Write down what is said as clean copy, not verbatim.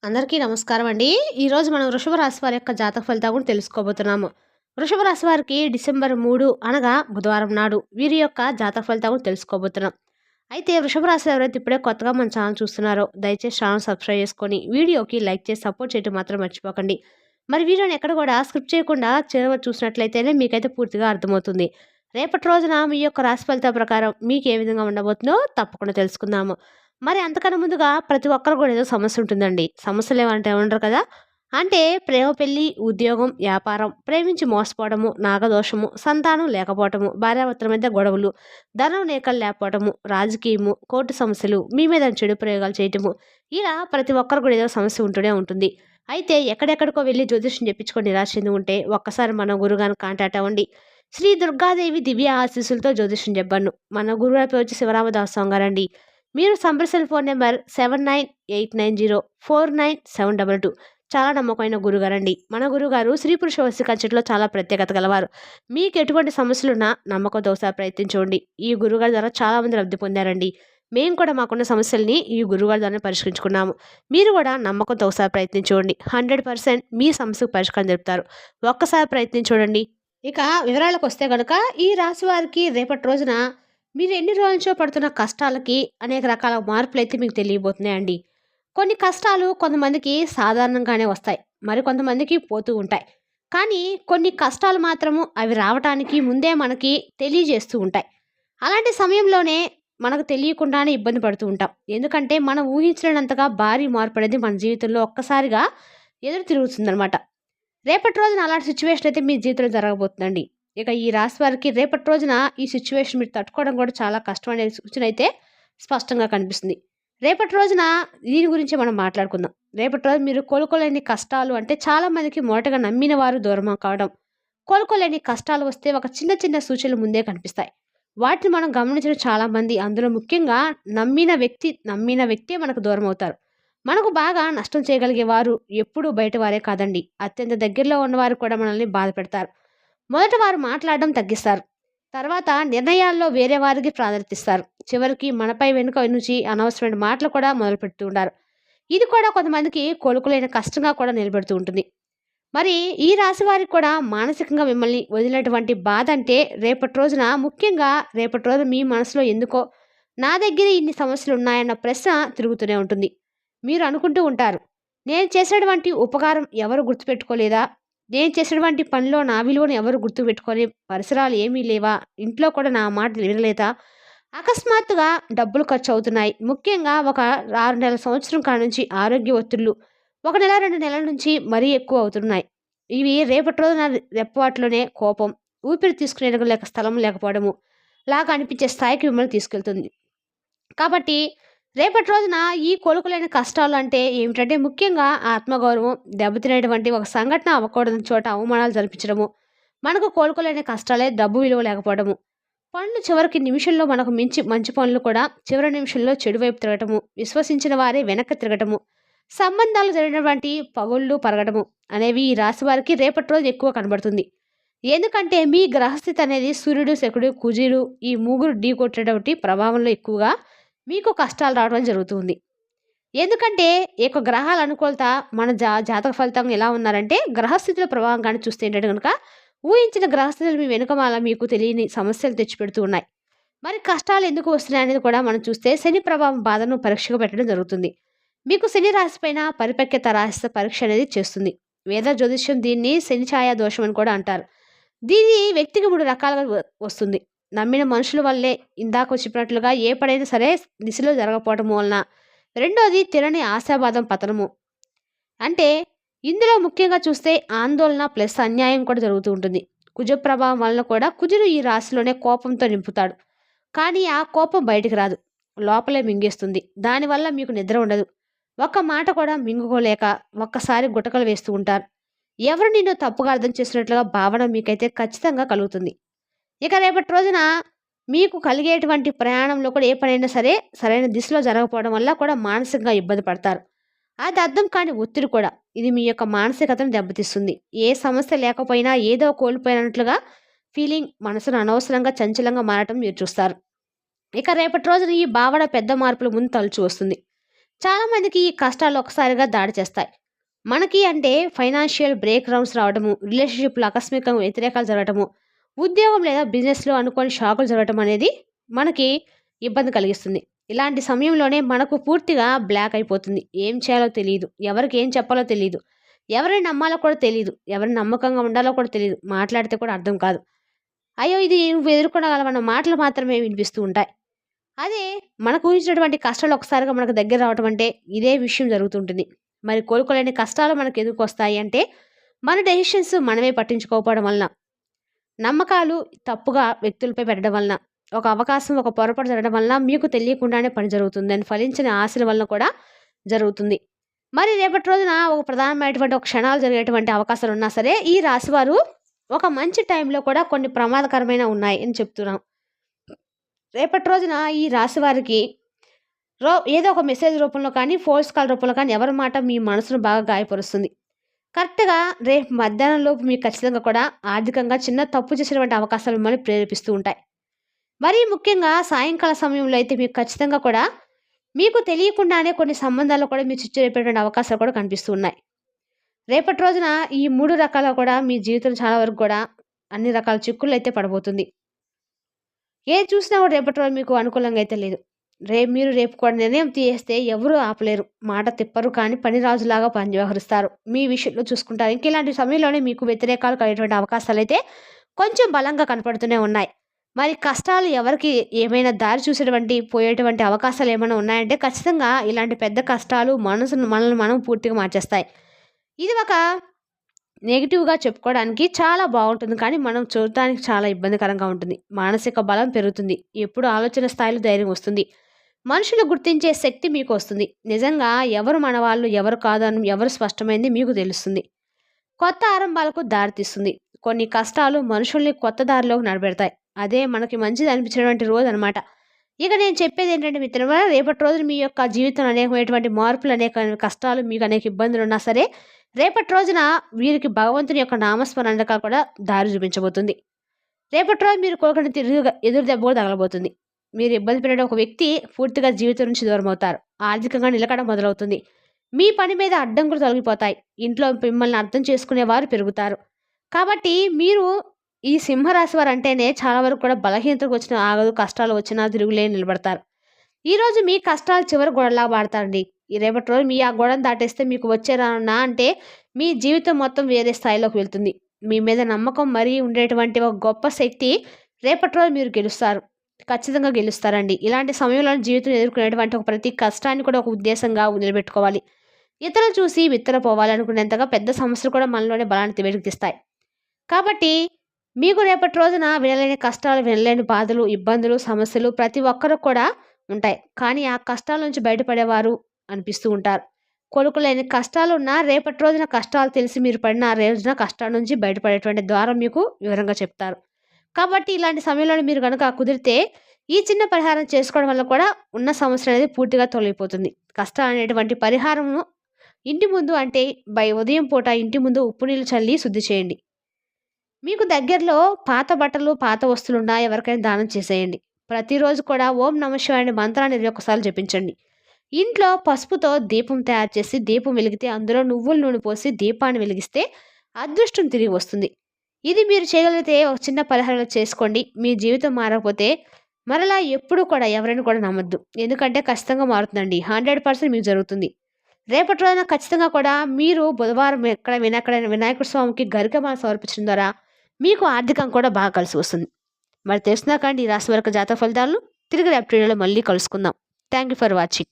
అందరికీ నమస్కారం అండి. ఈరోజు మనం వృషభ రాశి వారి యొక్క జాతక ఫలితాలు కూడా తెలుసుకోబోతున్నాము. వృషభ రాశి వారికి డిసెంబర్ 3 అనగా బుధవారం నాడు వీరి యొక్క జాతక ఫలితాలు కూడా తెలుసుకోబోతున్నాం. అయితే వృషభ రాశి ఎవరైతే ఇప్పుడే కొత్తగా మన ఛానల్ చూస్తున్నారో దయచేసి ఛానల్ సబ్స్క్రైబ్ చేసుకొని వీడియోకి లైక్ చేసి సపోర్ట్ చేయడం మాత్రం మర్చిపోకండి. మరి వీడియోని ఎక్కడ కూడా స్కిప్ చేయకుండా చివరి చూసినట్లయితేనే మీకైతే పూర్తిగా అర్థమవుతుంది. రేపటి రోజున మీ యొక్క రాశి ఫలితాల ప్రకారం మీకు ఏ విధంగా ఉండబోతుందో తప్పకుండా తెలుసుకుందాము. మరి అంతకన్నా ముందుగా ప్రతి ఒక్కరు కూడా ఏదో సమస్య ఉంటుందండి. సమస్యలు ఏమంటే ఉండరు కదా! అంటే ప్రేమ పెళ్లి, ఉద్యోగం, వ్యాపారం, ప్రేమించి మోసపోవడము, నాగదోషము, సంతానం లేకపోవటము, భార్యాభర్తల మధ్య గొడవలు, ధనం నేకలు లేకపోవటము, రాజకీయము, కోర్టు సమస్యలు, మీ మీద చెడు ప్రయోగాలు చేయటము, ఇలా ప్రతి ఒక్కరు కూడా ఏదో సమస్య ఉంటూనే ఉంటుంది. అయితే ఎక్కడెక్కడికో వెళ్ళి జ్యోతిష్యం చెప్పించుకొని నిరాశ చెంది ఉంటే ఒక్కసారి మన గురుగారిని కాంటాక్ట్ అవ్వండి. శ్రీ దుర్గాదేవి దివ్య ఆశీస్సులతో జ్యోతిష్యం చెప్పను. మన గురుగారి పేరు వచ్చి శివరామదాస్ స్వామి గారండి. మీరు సంప్రదించిన ఫోన్ నెంబర్ 7890497722. చాలా నమ్మకమైన గురుగారండి. మన గురుగారు స్త్రీ పురుష వశీకరణ చెట్టులో చాలా ప్రత్యేకత గలవారు. మీకు ఎటువంటి సమస్యలున్నా నమ్మకంతో ఒకసారి ప్రయత్నించండి. ఈ గురుగారి ద్వారా చాలా మంది లబ్ధి పొందారండి. మేము కూడా మాకున్న సమస్యల్ని ఈ గురుగారి ద్వారా పరిష్కరించుకున్నాము. మీరు కూడా నమ్మకంతో ఒకసారి ప్రయత్నించండి. 100% మీ సమస్యకు పరిష్కారం జరుపుతారు. ఒక్కసారి ప్రయత్నించండి. ఇక వివరాలకు వస్తే గనుక ఈ రాశి వారికి రేపటి రోజున మీరు ఎన్ని రోజుల నుంచో పడుతున్న కష్టాలకి అనేక రకాల మార్పులైతే మీకు తెలియబోతున్నాయండి. కొన్ని కష్టాలు కొంతమందికి సాధారణంగానే వస్తాయి. మరి కొంతమందికి పోతూ ఉంటాయి. కానీ కొన్ని కష్టాలు మాత్రము అవి రావటానికి ముందే మనకి తెలియజేస్తూ ఉంటాయి. అలాంటి సమయంలోనే మనకు తెలియకుండానే ఇబ్బంది పడుతూ ఉంటాం. ఎందుకంటే మనం ఊహించినంతగా భారీ మార్పు అనేది మన జీవితంలో ఒక్కసారిగా ఎదురు తిరుగుతుందనమాట. రేపటి రోజున అలాంటి సిచ్యువేషన్ అయితే మీ జీవితంలో జరగబోతుందండి. ఇక ఈ రాశి వారికి రేపటి రోజున ఈ సిచ్యువేషన్ మీరు తట్టుకోవడం కూడా చాలా కష్టం అనే సూచన అయితే స్పష్టంగా కనిపిస్తుంది. రేపటి రోజున దీని గురించి మనం మాట్లాడుకుందాం. రేపటి రోజు మీరు కోలుకోలేని కష్టాలు అంటే చాలా మందికి మొదటగా నమ్మిన వారు దూరం కావడం, కోలుకోలేని కష్టాలు వస్తే ఒక చిన్న చిన్న సూచనలు ముందే కనిపిస్తాయి. వాటిని మనం గమనించిన చాలా మంది, అందులో ముఖ్యంగా నమ్మిన వ్యక్తే మనకు దూరం అవుతారు. మనకు బాగా నష్టం చేయగలిగే వారు ఎప్పుడూ బయట వారే కాదండి, అత్యంత దగ్గరలో ఉన్నవారు కూడా మనల్ని బాధ పెడతారు. మొదట వారు మాట్లాడడం తగ్గిస్తారు. తర్వాత నిర్ణయాల్లో వేరే వారికి ప్రాధాన్యత ఇస్తారు. చివరికి మనపై వెనుక నుంచి అనవసరమైన మాటలు కూడా మొదలు పెడుతూ ఉంటారు. ఇది కూడా కొంతమందికి కోలుకోలేని కష్టంగా కూడా నిలబెడుతూ ఉంటుంది. మరి ఈ రాశి వారికి కూడా మానసికంగా మిమ్మల్ని వదిలినటువంటి బాధ అంటే రేపటి రోజు మీ మనసులో ఎందుకో నా దగ్గర ఇన్ని సమస్యలు ఉన్నాయన్న ప్రశ్న తిరుగుతూనే ఉంటుంది. మీరు అనుకుంటూ ఉంటారు, నేను చేసినటువంటి ఉపకారం ఎవరు గుర్తుపెట్టుకోలేదా? నేను చేసినటువంటి పనిలో నా విలువను ఎవరు గుర్తుపెట్టుకొని పరిసరాలు ఏమీ లేవా? ఇంట్లో కూడా నా మాట వినలేదా? అకస్మాత్తుగా డబ్బులు ఖర్చు అవుతున్నాయి. ముఖ్యంగా ఒక 6 నెలల సంవత్సరం కాడ నుంచి ఆరోగ్య ఒత్తిళ్లు 1 నెల 2 నెలల నుంచి మరీ ఎక్కువ అవుతున్నాయి. ఇవి రేపటి రోజున రెప్పవాట్లోనే కోపం, ఊపిరి తీసుకునే లేక స్థలం లేకపోవడము లాగా అనిపించే స్థాయికి మిమ్మల్ని తీసుకెళ్తుంది. కాబట్టి రేపటి రోజున ఈ కోలుకోలేని కష్టాలు అంటే ఏమిటంటే ముఖ్యంగా ఆత్మగౌరవం దెబ్బతినేటువంటి ఒక సంఘటన అవ్వకూడని చోట అవమానాలు జరిపించడము, మనకు కోలుకోలేని కష్టాలే డబ్బు విలువ లేకపోవడము, పనులు చివరికి నిమిషంలో మనకు మించి మంచి పనులు కూడా చివరి నిమిషంలో చెడు వైపు తిరగటము, విశ్వసించిన వారే వెనక్కి తిరగటము, సంబంధాలు జరిగినటువంటి పగుళ్ళు పరగడము అనేవి ఈ రాశి వారికి రేపటి రోజు ఎక్కువ కనబడుతుంది. ఎందుకంటే మీ గ్రహస్థితి అనేది సూర్యుడు, శకుడు, కుజుడు ఈ ముగ్గురు ఢీ కొట్టేటువంటి ప్రభావంలో ఎక్కువగా మీకు కష్టాలు రావడం జరుగుతుంది. ఎందుకంటే ఈ యొక్క గ్రహాల అనుకూలత మన జాతక ఫలితం ఎలా ఉన్నారంటే గ్రహస్థితుల ప్రభావం కానీ చూస్తే ఏంటంటే కనుక ఊహించిన గ్రహస్థితులు మీ వెనుకమాల మీకు తెలియని సమస్యలు తెచ్చిపెడుతూ ఉన్నాయి. మరి కష్టాలు ఎందుకు వస్తున్నాయి అనేది కూడా మనం చూస్తే శని ప్రభావం బాధను పరీక్షగా పెట్టడం జరుగుతుంది. మీకు శని రాశి పైన పరిపక్వత రహస్య పరీక్ష అనేది చేస్తుంది. వేద జ్యోతిష్యం దీన్ని శని ఛాయా దోషం అని కూడా అంటారు. దీని వ్యక్తికి 3 రకాలుగా వస్తుంది. నమ్మిన మనుషుల వల్లే ఇందాక చెప్పినట్లుగా ఏ పడైనా సరే దిశలో జరగకపోవడం వలన, రెండోది తినని ఆశావాదం పతనము. అంటే ఇందులో ముఖ్యంగా చూస్తే ఆందోళన ప్లస్ అన్యాయం కూడా జరుగుతూ ఉంటుంది. కుజ ప్రభావం వలన కూడా కుజుడు ఈ రాశిలోనే కోపంతో నింపుతాడు. కానీ ఆ కోపం బయటికి రాదు, లోపలే మింగేస్తుంది. దానివల్ల మీకు నిద్ర ఉండదు. ఒక్క మాట కూడా మింగుకోలేక ఒక్కసారి గుటకలు వేస్తూ ఉంటారు. ఎవరు నిన్ను తప్పుగా అర్థం చేసినట్లుగా భావన మీకైతే ఖచ్చితంగా కలుగుతుంది. ఇక రేపటి రోజున మీకు కలిగేటువంటి ప్రయాణంలో కూడా ఏ పనైనా సరే సరైన దిశలో జరగకపోవడం వల్ల కూడా మానసికంగా ఇబ్బంది పడతారు. అది అర్థం కాని ఒత్తిడి కూడా ఇది మీ యొక్క మానసికతను దెబ్బతీస్తుంది. ఏ సమస్య లేకపోయినా ఏదో కోల్పోయినట్లుగా ఫీలింగ్, మనసును అనవసరంగా చంచలంగా మారటం మీరు చూస్తారు. ఇక రేపటి రోజున ఈ భావన పెద్ద మార్పుల ముందు తలుచు వస్తుంది. చాలామందికి ఈ కష్టాలు ఒకసారిగా దాడి చేస్తాయి. మనకి అంటే ఫైనాన్షియల్ బ్రేక్ రౌండ్స్ రావడము, రిలేషన్‌షిప్‌లో ఆకస్మికంగా వ్యతిరేకాలు జరగటము, ఉద్యోగం లేదా బిజినెస్‌లో అనుకోని షాకులు జరగటం అనేది మనకి ఇబ్బంది కలిగిస్తుంది. ఇలాంటి సమయంలోనే మనకు పూర్తిగా బ్లాక్ అయిపోతుంది. ఏం చేయాలో తెలీదు. ఎవరికి ఏం చెప్పాలో తెలీదు. ఎవరిని నమ్మాలో కూడా తెలీదు. ఎవరిని నమ్మకంగా ఉండాలో కూడా తెలీదు. మాట్లాడితే కూడా అర్థం కాదు. అయ్యో! ఇది నువ్వు ఎదుర్కొనగలవన్న మాటలు మాత్రమే వినిపిస్తూ ఉంటాయి. అదే మనకు ఊహించినటువంటి కష్టాలు ఒకసారిగా మనకు దగ్గర రావటం అంటే ఇదే విషయం జరుగుతుంటుంది. మరి కోలుకోలేని కష్టాలు మనకు ఎందుకొస్తాయి అంటే, మన డెసిషన్స్ మనమే పట్టించుకోకపోవడం వలన, నమ్మకాలు తప్పుగా వ్యక్తులపై పెట్టడం వలన, ఒక అవకాశం, ఒక పొరపాటు జరగడం వలన మీకు తెలియకుండానే పని జరుగుతుంది. దాన్ని ఫలించిన ఆశల వలన కూడా జరుగుతుంది. మరి రేపటి రోజున ఒక ప్రధానమైనటువంటి ఒక క్షణాలు జరిగేటువంటి అవకాశాలున్నా సరే, ఈ రాశివారు ఒక మంచి టైంలో కూడా కొన్ని ప్రమాదకరమైన ఉన్నాయి అని చెప్తున్నాం. రేపటి రోజున ఈ రాశి వారికి ఏదో ఒక మెసేజ్ రూపంలో కానీ, ఫోర్స్ కాల్ రూపంలో కానీ ఎవరి మాట మీ మనసును బాగా గాయపరుస్తుంది. కరెక్ట్‌గా రేపు మధ్యాహ్నం లోపు మీకు ఖచ్చితంగా కూడా ఆర్థికంగా చిన్న తప్పు చేసినటువంటి అవకాశాలు మిమ్మల్ని ప్రేరేపిస్తూ ఉంటాయి. మరీ ముఖ్యంగా సాయంకాల సమయంలో అయితే మీకు ఖచ్చితంగా కూడా మీకు తెలియకుండానే కొన్ని సంబంధాల్లో కూడా మీరు చిచ్చు రేపేటువంటి అవకాశాలు కూడా కనిపిస్తూ ఉన్నాయి. రేపటి రోజున ఈ 3 రకాల కూడా మీ జీవితం చాలా వరకు కూడా అన్ని రకాల చిక్కుల్లో పడబోతుంది. ఏది చూసినా కూడా రేపటి రోజు మీకు అనుకూలంగా అయితే లేదు. రేపు కూడా నిర్ణయం తీసేస్తే ఎవరు ఆపలేరు. మాట తిప్పరు కానీ పని రాజులాగా వ్యవహరిస్తారు. మీ విషయంలో చూసుకుంటారు. ఇంక ఇలాంటి సమయంలోనే మీకు వ్యతిరేకాలు కలిగేటువంటి అవకాశాలైతే కొంచెం బలంగా కనపడుతూనే ఉన్నాయి. మరి కష్టాలు ఎవరికి ఏమైనా దారి చూసేటువంటి పోయేటువంటి అవకాశాలు ఏమైనా ఉన్నాయంటే ఖచ్చితంగా ఇలాంటి పెద్ద కష్టాలు మనల్ని మనం పూర్తిగా మార్చేస్తాయి. ఇది ఒక నెగెటివ్‌గా చెప్పుకోవడానికి చాలా బావుంటుంది. కానీ మనం చూడటానికి చాలా ఇబ్బందికరంగా ఉంటుంది. మానసిక బలం పెరుగుతుంది. ఎప్పుడు ఆలోచన స్థాయిలో ధైర్యం వస్తుంది. మనుషులు గుర్తించే శక్తి మీకొస్తుంది. నిజంగా ఎవరు మనవాళ్ళు, ఎవరు కాదని ఎవరు స్పష్టమైంది మీకు తెలుస్తుంది. కొత్త ఆరంభాలకు దారితీస్తుంది. కొన్ని కష్టాలు మనుషుల్ని కొత్త దారిలోకి నడపెడతాయి. అదే మనకి మంచిది అనిపించినటువంటి రోజనమాట. ఇక నేను చెప్పేదేంటంటే మిత్రమా, రేపటి రోజున మీ యొక్క జీవితంలో అనేకమైనటువంటి మార్పులు, అనేక కష్టాలు, మీకు అనేక ఇబ్బందులున్నా సరే, రేపటి రోజున వీరికి భగవంతుని యొక్క నామస్మరణగా కూడా దారి చూపించబోతుంది. రేపటి రోజు మీరు కోరుకున్న ఎదురు దెబ్బ కూడా తగలబోతుంది. మీరు ఇబ్బంది పడే ఒక వ్యక్తి పూర్తిగా జీవితం నుంచి దూరమవుతారు. ఆర్థికంగా నిలకడ మొదలవుతుంది. మీ పని మీద అడ్డంకులు తొలగిపోతాయి. ఇంట్లో మిమ్మల్ని అర్థం చేసుకునేవారు పెరుగుతారు. కాబట్టి మీరు ఈ సింహరాశి వారు అంటేనే చాలా వరకు కూడా బలహీనతకు వచ్చిన ఆగదు, కష్టాలు వచ్చినా తిరుగులేని నిలబడతారు. ఈరోజు మీ కష్టాలు చివరి గోడలా వాడతారండి. ఈ రేపటి రోజు మీ ఆ గోడను దాటేస్తే మీకు వచ్చేరానా అంటే మీ జీవితం మొత్తం వేరే స్థాయిలోకి వెళ్తుంది. మీ మీద నమ్మకం మరీ ఉండేటువంటి ఒక గొప్ప శక్తి రేపటి రోజు మీరు గెలుస్తారు. ఖచ్చితంగా గెలుస్తారండి. ఇలాంటి సమయంలో జీవితం ఎదుర్కొనేటువంటి ఒక ప్రతి కష్టాన్ని కూడా ఒక ఉద్దేశంగా నిలబెట్టుకోవాలి. ఇతరులు చూసి విత్తరపోవాలనుకునేంతగా పెద్ద సమస్యలు కూడా మనలోనే బలాన్ని వెలికిస్తాయి. కాబట్టి మీకు రేపటి రోజున వినలేని కష్టాలు, వినలేని బాధలు, ఇబ్బందులు, సమస్యలు ప్రతి ఒక్కరికి కూడా ఉంటాయి. కానీ ఆ కష్టాల నుంచి బయటపడేవారు అనిపిస్తూ ఉంటారు. కొలుకులేని కష్టాలున్నా రేపటి రోజున కష్టాలు తెలిసి మీరు పడిన ఆ రోజున కష్టాల నుంచి బయటపడేటువంటి ద్వారం మీకు వివరంగా చెప్తారు. కాబట్టి ఇలాంటి సమయంలో మీరు కనుక కుదిరితే ఈ చిన్న పరిహారం చేసుకోవడం వల్ల కూడా ఉన్న సమస్య అనేది పూర్తిగా తొలగిపోతుంది. కష్టాలు అనేటువంటి పరిహారము ఇంటి ముందు అంటే ఉదయం పూట ఇంటి ముందు ఉప్పు నీళ్ళు చల్లి శుద్ధి చేయండి. మీకు దగ్గరలో పాత బట్టలు, పాత వస్తువులున్నా ఎవరికైనా దానం చేసేయండి. ప్రతిరోజు కూడా ఓం నమఃశివాయ అనే మంత్రాన్ని 21 సార్లు జపించండి. ఇంట్లో పసుపుతో దీపం తయారు చేసి దీపం వెలిగితే అందులో నువ్వుల నూనె పోసి దీపాన్ని వెలిగిస్తే అదృష్టం తిరిగి వస్తుంది. ఇది మీరు చేయగలిగితే ఒక చిన్న పరిహారం చేసుకోండి. మీ జీవితం మారకపోతే మరలా ఎప్పుడు కూడా ఎవరైనా కూడా నమ్మద్దు. ఎందుకంటే ఖచ్చితంగా మారుతుందండి. 100% మీకు జరుగుతుంది. రేపటి రోజున ఖచ్చితంగా కూడా మీరు బుధవారం ఎక్కడైనా వినాయకుడి స్వామికి గరికమాల సమర్పించడం ద్వారా మీకు ఆర్థికంగా కూడా బాగా కలిసి వస్తుంది. మరి తెలుసునా కండి ఈ రాశి వరకు జాతక ఫలితాలను తిరిగి రేపటి వీడియోలో మళ్ళీ కలుసుకుందాం. Thank you for watching.